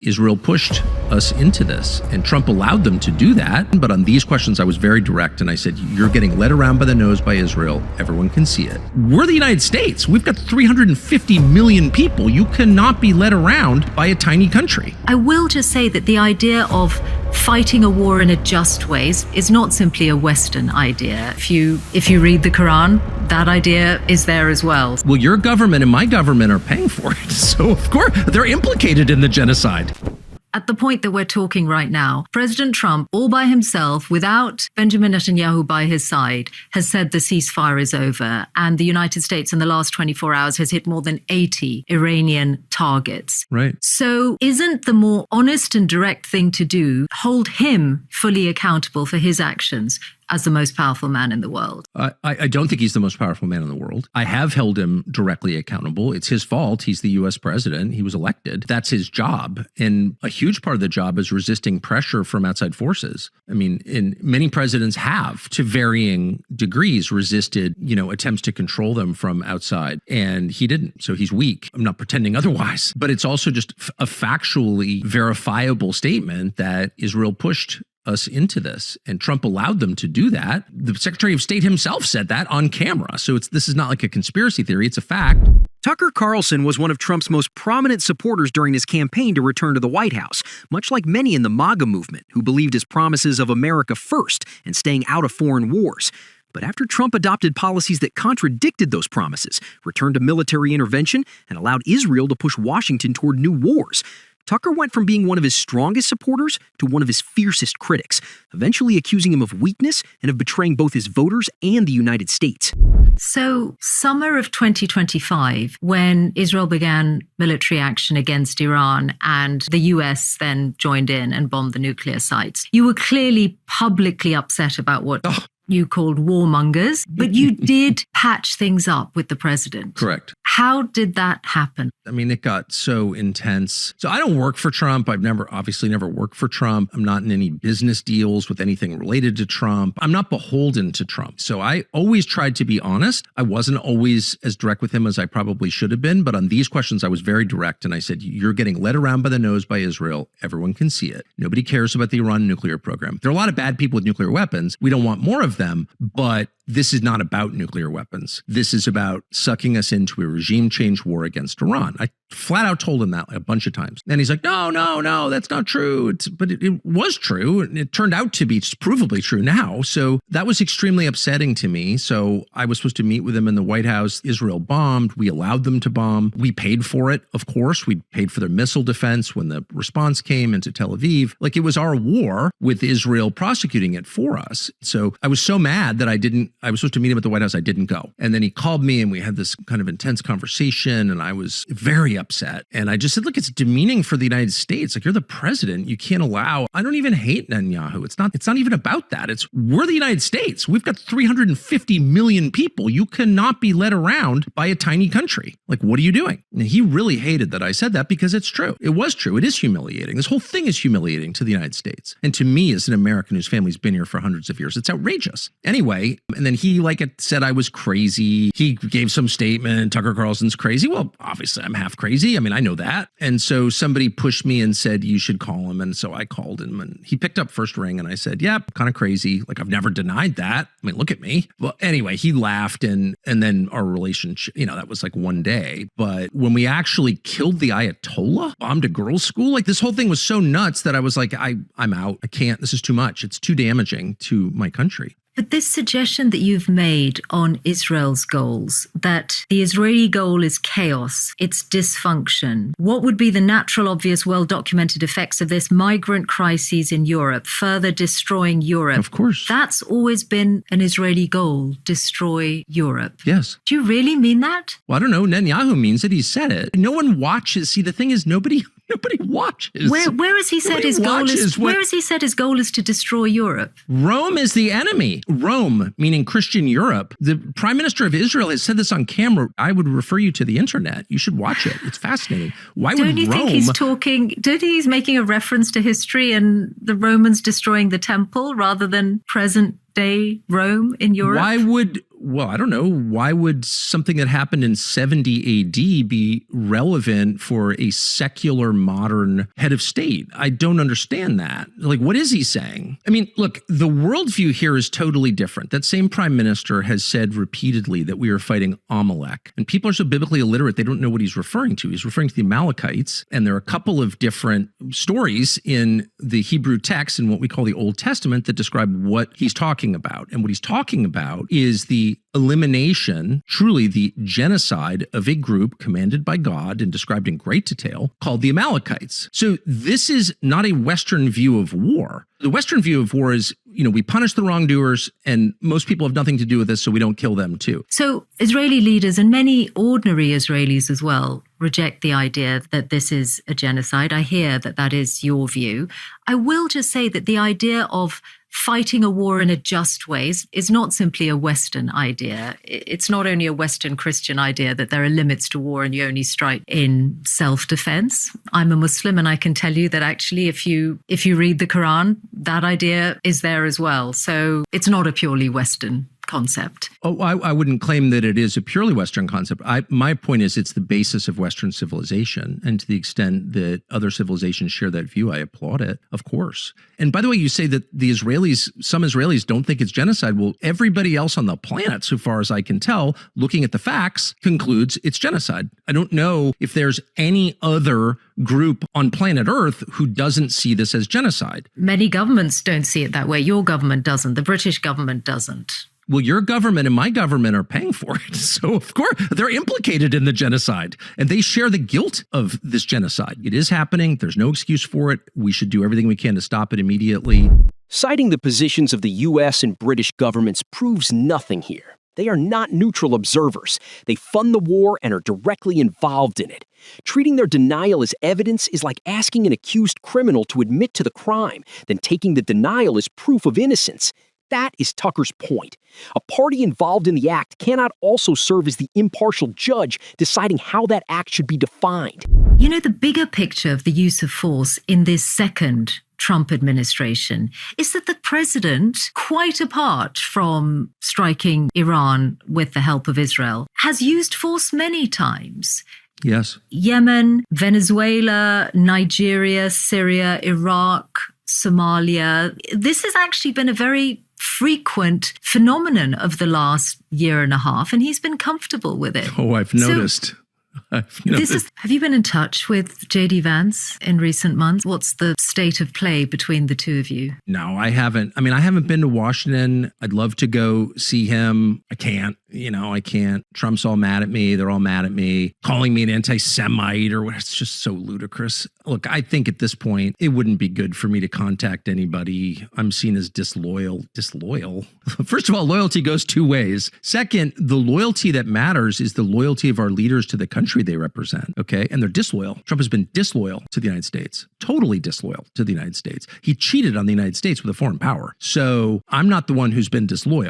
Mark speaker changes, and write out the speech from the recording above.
Speaker 1: Israel pushed us into this, and Trump allowed them to do that. But on these questions, I was very direct, and I said, you're getting led around by the nose by Israel. Everyone can see it. We're the United States. We've got 350 million people. You cannot be led around by a tiny country.
Speaker 2: I will just say that the idea of fighting a war in a just way is not simply a Western idea. If you read the Quran, that idea is there as well.
Speaker 1: Well, your government and my government are paying for it. So, of course, they're implicated in the genocide.
Speaker 2: At the point that we're talking right now, President Trump, all by himself, without Benjamin Netanyahu by his side, has said the ceasefire is over. And the United States in the last 24 hours has hit more than 80 Iranian targets.
Speaker 1: Right.
Speaker 2: So isn't the more honest and direct thing to do, hold him fully accountable for his actions as the most powerful man in the world?
Speaker 1: I don't think he's the most powerful man in the world. I have held him directly accountable. It's his fault. He's the U.S. president. He was elected. That's his job. And a huge part of the job is resisting pressure from outside forces. I mean, many presidents have, to varying degrees, resisted, attempts to control them from outside. And he didn't. So he's weak. I'm not pretending otherwise. But it's also just a factually verifiable statement that Israel pushed us into this, and Trump allowed them to do that. The Secretary of State himself said that on camera. So this is not like a conspiracy theory. It's a fact.
Speaker 3: Tucker Carlson was one of Trump's most prominent supporters during his campaign to return to the White House, much like many in the MAGA movement who believed his promises of America first and staying out of foreign wars. But after Trump adopted policies that contradicted those promises, returned to military intervention, and allowed Israel to push Washington toward new wars, Tucker went from being one of his strongest supporters to one of his fiercest critics, eventually accusing him of weakness and of betraying both his voters and the United States.
Speaker 2: So, summer of 2025, when Israel began military action against Iran and the US then joined in and bombed the nuclear sites, you were clearly publicly upset about what you called warmongers, but you did patch things up with the president.
Speaker 1: Correct.
Speaker 2: How did that happen?
Speaker 1: I mean, it got so intense. So I don't work for Trump. I've obviously never worked for Trump. I'm not in any business deals with anything related to Trump. I'm not beholden to Trump. So I always tried to be honest. I wasn't always as direct with him as I probably should have been. But on these questions, I was very direct. And I said, you're getting led around by the nose by Israel. Everyone can see it. Nobody cares about the Iran nuclear program. There are a lot of bad people with nuclear weapons. We don't want more of them. But this is not about nuclear weapons. This is about sucking us into a regime change war against Iran. I flat out told him that a bunch of times. And he's like, no, that's not true. But it was true. And it turned out to be provably true now. So that was extremely upsetting to me. So I was supposed to meet with him in the White House. Israel bombed. We allowed them to bomb. We paid for it, of course. We paid for their missile defense when the response came into Tel Aviv. Like, it was our war with Israel prosecuting it for us. So I was so mad that I was supposed to meet him at the White House. I didn't go. And then he called me and we had this kind of intense conversation and I was very upset. And I just said, look, it's demeaning for the United States. Like, you're the president. You can't allow, I don't even hate Netanyahu. It's not even about that. We're the United States. We've got 350 million people. You cannot be led around by a tiny country. Like, what are you doing? And he really hated that I said that because it's true. It was true. It is humiliating. This whole thing is humiliating to the United States. And to me, as an American whose family's been here for hundreds of years, it's outrageous. Anyway, and then he said I was crazy. He gave some statement, Tucker Carlson's crazy. Well, obviously I'm half crazy. I mean, I know that. And so somebody pushed me and said, you should call him. And so I called him and he picked up first ring and I said, yeah, kind of crazy. Like, I've never denied that. I mean, look at me. Well, anyway, he laughed and then our relationship, that was like one day. But when we actually killed the Ayatollah, bombed a girls' school, like, this whole thing was so nuts that I was like, I'm out. I can't. This is too much. It's too damaging to my country.
Speaker 2: But this suggestion that you've made on Israel's goals, that the Israeli goal is chaos, it's dysfunction. What would be the natural, obvious, well-documented effects of this? Migrant crises in Europe, further destroying Europe.
Speaker 1: Of course.
Speaker 2: That's always been an Israeli goal, destroy Europe.
Speaker 1: Yes.
Speaker 2: Do you really mean that?
Speaker 1: Well, I don't know. Netanyahu means it. He said it. No one watches. See, the thing is, nobody watches.
Speaker 2: Where has he said his goal is? Where has he said his goal is to destroy Europe?
Speaker 1: Rome is the enemy. Rome, meaning Christian Europe. The Prime Minister of Israel has said this on camera. I would refer you to the internet. You should watch it. It's fascinating. Why would Rome?
Speaker 2: Don't you think he's making a reference to history and the Romans destroying the temple rather than present day Rome in Europe?
Speaker 1: well, I don't know. Why would something that happened in 70 AD be relevant for a secular modern head of state? I don't understand that. Like, what is he saying? I mean, look, the worldview here is totally different. That same prime minister has said repeatedly that we are fighting Amalek. And people are so biblically illiterate, they don't know what he's referring to. He's referring to the Amalekites. And there are a couple of different stories in the Hebrew text in what we call the Old Testament that describe what he's talking about. And what he's talking about is the elimination, truly the genocide of a group commanded by God and described in great detail called the Amalekites. So this is not a Western view of war. The Western view of war is, we punish the wrongdoers and most people have nothing to do with this, so we don't kill them too.
Speaker 2: So Israeli leaders and many ordinary Israelis as well reject the idea that this is a genocide. I hear that that is your view. I will just say that the idea of fighting a war in a just way is not simply a Western idea. It's not only a Western Christian idea that there are limits to war and you only strike in self-defense. I'm a Muslim and I can tell you that actually if you read the Quran, that idea is there as well. So it's not a purely Western concept.
Speaker 1: Oh, I wouldn't claim that it is a purely Western concept. My point is it's the basis of Western civilization. And to the extent that other civilizations share that view, I applaud it, of course. And by the way, you say that some Israelis don't think it's genocide. Well, everybody else on the planet, so far as I can tell, looking at the facts, concludes it's genocide. I don't know if there's any other group on planet Earth who doesn't see this as genocide.
Speaker 2: Many governments don't see it that way. Your government doesn't. The British government doesn't.
Speaker 1: Well, your government and my government are paying for it. So, of course, they're implicated in the genocide and they share the guilt of this genocide. It is happening. There's no excuse for it. We should do everything we can to stop it immediately.
Speaker 3: Citing the positions of the U.S. and British governments proves nothing here. They are not neutral observers. They fund the war and are directly involved in it. Treating their denial as evidence is like asking an accused criminal to admit to the crime, then taking the denial as proof of innocence. That is Tucker's point. A party involved in the act cannot also serve as the impartial judge deciding how that act should be defined.
Speaker 2: The bigger picture of the use of force in this second Trump administration is that the president, quite apart from striking Iran with the help of Israel, has used force many times.
Speaker 1: Yes.
Speaker 2: Yemen, Venezuela, Nigeria, Syria, Iraq, Somalia. This has actually been a very frequent phenomenon of the last year and a half, and he's been comfortable with it.
Speaker 1: Oh, I've noticed.
Speaker 2: Have you been in touch with J.D. Vance in recent months? What's the state of play between the two of you?
Speaker 1: No, I haven't. I mean, I haven't been to Washington. I'd love to go see him. I can't. I can't. Trump's all mad at me. They're all mad at me, calling me an anti-Semite or what. It's just so ludicrous. Look, I think at this point, it wouldn't be good for me to contact anybody. I'm seen as disloyal. Disloyal? First of all, loyalty goes two ways. Second, the loyalty that matters is the loyalty of our leaders to the country they represent, okay? And they're disloyal. Trump has been disloyal to the United States, totally disloyal to the United States. He cheated on the United States with a foreign power. So I'm not the one who's been disloyal.